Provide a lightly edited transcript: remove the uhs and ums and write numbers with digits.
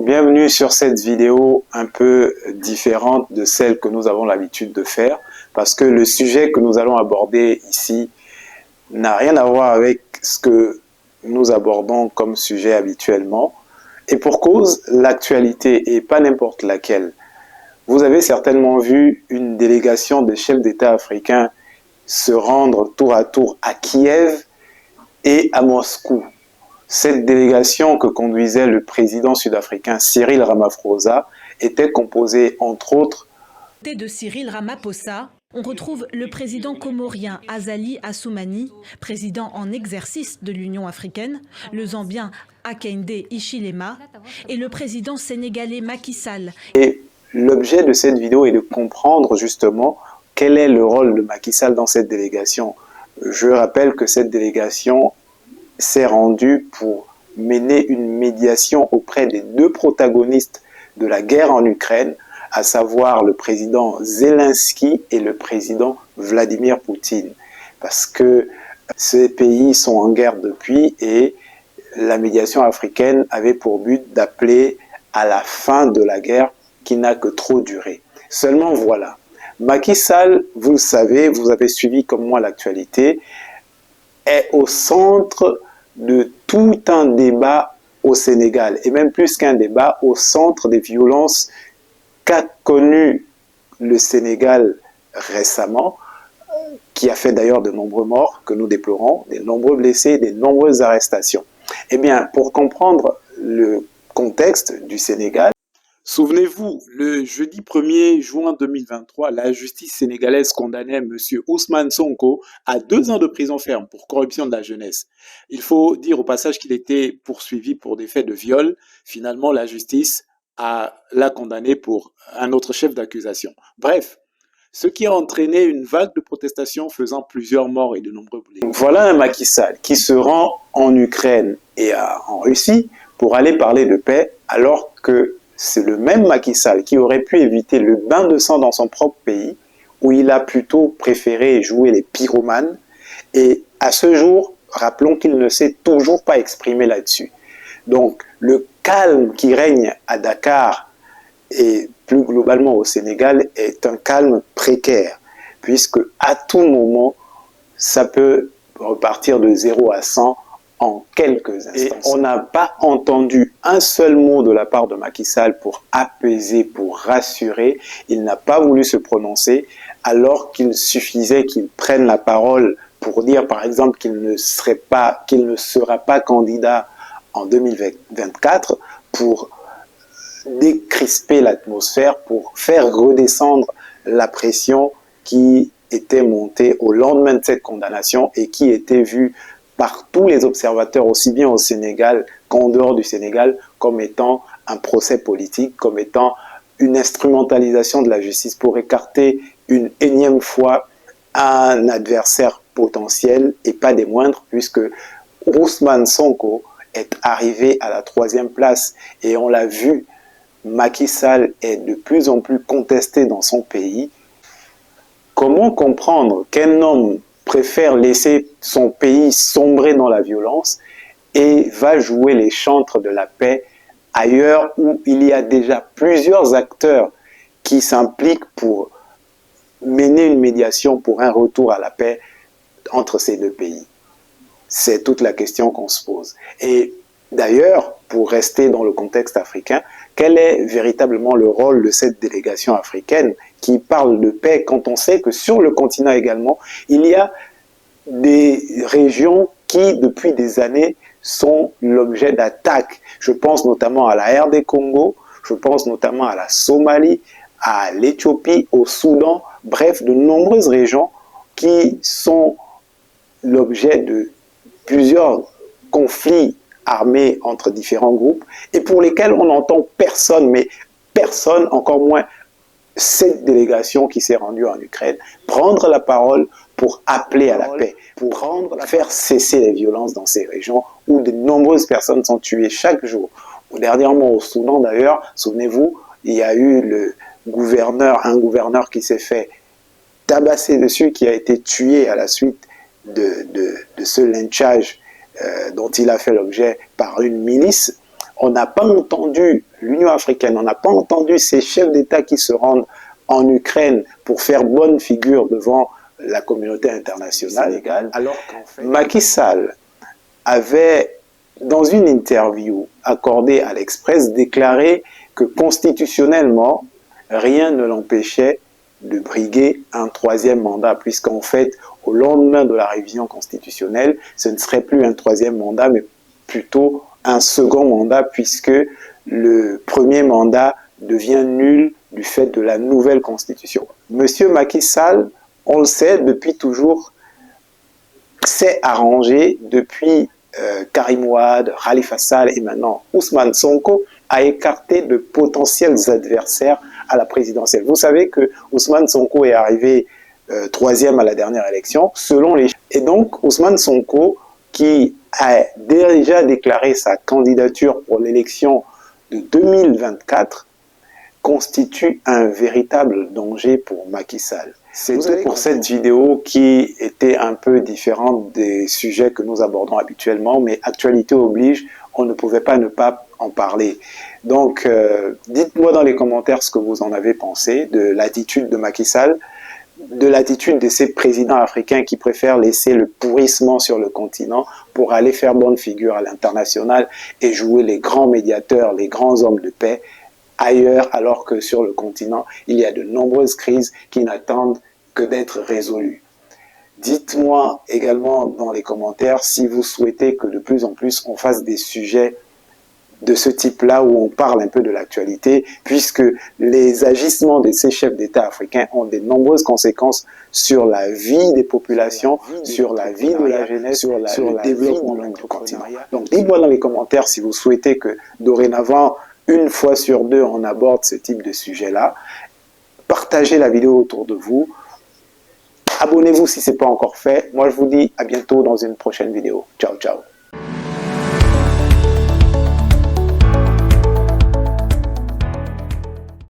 Bienvenue sur cette vidéo un peu différente de celle que nous avons l'habitude de faire parce que le sujet que nous allons aborder ici n'a rien à voir avec ce que nous abordons comme sujet habituellement et pour cause, l'actualité et pas n'importe laquelle. Vous avez certainement vu une délégation de chefs d'État africains se rendre tour à tour à Kiev et à Moscou. Cette délégation que conduisait le président sud-africain Cyril Ramaphosa était composée, entre autres, de Cyril Ramaphosa, on retrouve le président comorien Azali Assoumani, président en exercice de l'Union africaine, le Zambien Hakainde Hichilema et le président sénégalais Macky Sall. Et l'objet de cette vidéo est de comprendre justement quel est le rôle de Macky Sall dans cette délégation. Je rappelle que cette délégation s'est rendu pour mener une médiation auprès des deux protagonistes de la guerre en Ukraine, à savoir le président Zelensky et le président Vladimir Poutine. Parce que ces pays sont en guerre depuis et la médiation africaine avait pour but d'appeler à la fin de la guerre qui n'a que trop duré. Seulement voilà, Macky Sall, vous le savez, vous avez suivi comme moi l'actualité, est au centre de tout un débat au Sénégal, et même plus qu'un débat, au centre des violences qu'a connu le Sénégal récemment, qui a fait d'ailleurs de nombreux morts que nous déplorons, des nombreux blessés, des nombreuses arrestations. Eh bien, pour comprendre le contexte du Sénégal, souvenez-vous, le jeudi 1er juin 2023, la justice sénégalaise condamnait M. Ousmane Sonko à 2 ans de prison ferme pour corruption de la jeunesse. Il faut dire au passage qu'il était poursuivi pour des faits de viol. Finalement, la justice l'a condamné pour un autre chef d'accusation. Bref, ce qui a entraîné une vague de protestations faisant plusieurs morts et de nombreux blessés. Voilà un Macky Sall qui se rend en Ukraine et en Russie pour aller parler de paix alors que c'est le même Macky Sall qui aurait pu éviter le bain de sang dans son propre pays, où il a plutôt préféré jouer les pyromanes. Et à ce jour, rappelons qu'il ne s'est toujours pas exprimé là-dessus. Donc, le calme qui règne à Dakar et plus globalement au Sénégal est un calme précaire, puisque à tout moment, ça peut repartir de 0 à 100 en quelques instants. Et on n'a pas entendu un seul mot de la part de Macky Sall pour apaiser, pour rassurer. Il n'a pas voulu se prononcer alors qu'il suffisait qu'il prenne la parole pour dire par exemple qu'il ne sera pas candidat en 2024 pour décrisper l'atmosphère, pour faire redescendre la pression qui était montée au lendemain de cette condamnation et qui était vue par tous les observateurs, aussi bien au Sénégal qu'en dehors du Sénégal, comme étant un procès politique, comme étant une instrumentalisation de la justice pour écarter une énième fois un adversaire potentiel et pas des moindres, puisque Ousmane Sonko est arrivé à la 3e place et on l'a vu, Macky Sall est de plus en plus contesté dans son pays. Comment comprendre qu'un homme préfère laisser son pays sombrer dans la violence et va jouer les chantres de la paix ailleurs où il y a déjà plusieurs acteurs qui s'impliquent pour mener une médiation pour un retour à la paix entre ces deux pays? C'est toute la question qu'on se pose. Et d'ailleurs, pour rester dans le contexte africain, quel est véritablement le rôle de cette délégation africaine qui parle de paix quand on sait que sur le continent également, il y a des régions qui, depuis des années, sont l'objet d'attaques. Je pense notamment à la RD Congo, je pense notamment à la Somalie, à l'Éthiopie, au Soudan, bref, de nombreuses régions qui sont l'objet de plusieurs conflits armés entre différents groupes et pour lesquels on n'entend personne, mais personne, encore moins cette délégation qui s'est rendue en Ukraine, prendre la parole pour appeler à la paix, pour faire cesser les violences dans ces régions où de nombreuses personnes sont tuées chaque jour. Dernièrement au Soudan d'ailleurs, souvenez-vous, il y a eu un gouverneur qui s'est fait tabasser dessus, qui a été tué à la suite de ce lynchage dont il a fait l'objet par une milice. On n'a pas entendu l'Union africaine, on n'a pas entendu ces chefs d'État qui se rendent en Ukraine pour faire bonne figure devant la communauté internationale. Alors qu'en fait, Macky Sall avait, dans une interview accordée à l'Express, déclaré que constitutionnellement, rien ne l'empêchait de briguer un troisième mandat, puisqu'en fait, au lendemain de la révision constitutionnelle, ce ne serait plus un troisième mandat, mais plutôt un second mandat, puisque le premier mandat devient nul du fait de la nouvelle constitution. Monsieur Macky Sall, on le sait depuis toujours, s'est arrangé depuis Karim Wade, Khalifa Sall et maintenant Ousmane Sonko à écarter de potentiels adversaires à la présidentielle. Vous savez que Ousmane Sonko est arrivé troisième à la dernière élection, selon les... Et donc, Ousmane Sonko, qui a déjà déclaré sa candidature pour l'élection de 2024, constitue un véritable danger pour Macky Sall. C'est tout pour cette vidéo qui était un peu différente des sujets que nous abordons habituellement, mais actualité oblige, on ne pouvait pas ne pas en parler. Donc, dites-moi dans les commentaires ce que vous en avez pensé de l'attitude de Macky Sall, de l'attitude de ces présidents africains qui préfèrent laisser le pourrissement sur le continent pour aller faire bonne figure à l'international et jouer les grands médiateurs, les grands hommes de paix ailleurs, alors que sur le continent, il y a de nombreuses crises qui n'attendent que d'être résolues. Dites-moi également dans les commentaires si vous souhaitez que de plus en plus on fasse des sujets de ce type-là où on parle un peu de l'actualité, puisque les agissements de ces chefs d'État africains ont de nombreuses conséquences sur la vie des populations, sur la vie de la jeunesse, sur le développement du continent. Donc dites-moi dans les commentaires si vous souhaitez que dorénavant, une fois sur deux, on aborde ce type de sujet-là. Partagez la vidéo autour de vous. Abonnez-vous si ce n'est pas encore fait. Moi, je vous dis à bientôt dans une prochaine vidéo. Ciao, ciao.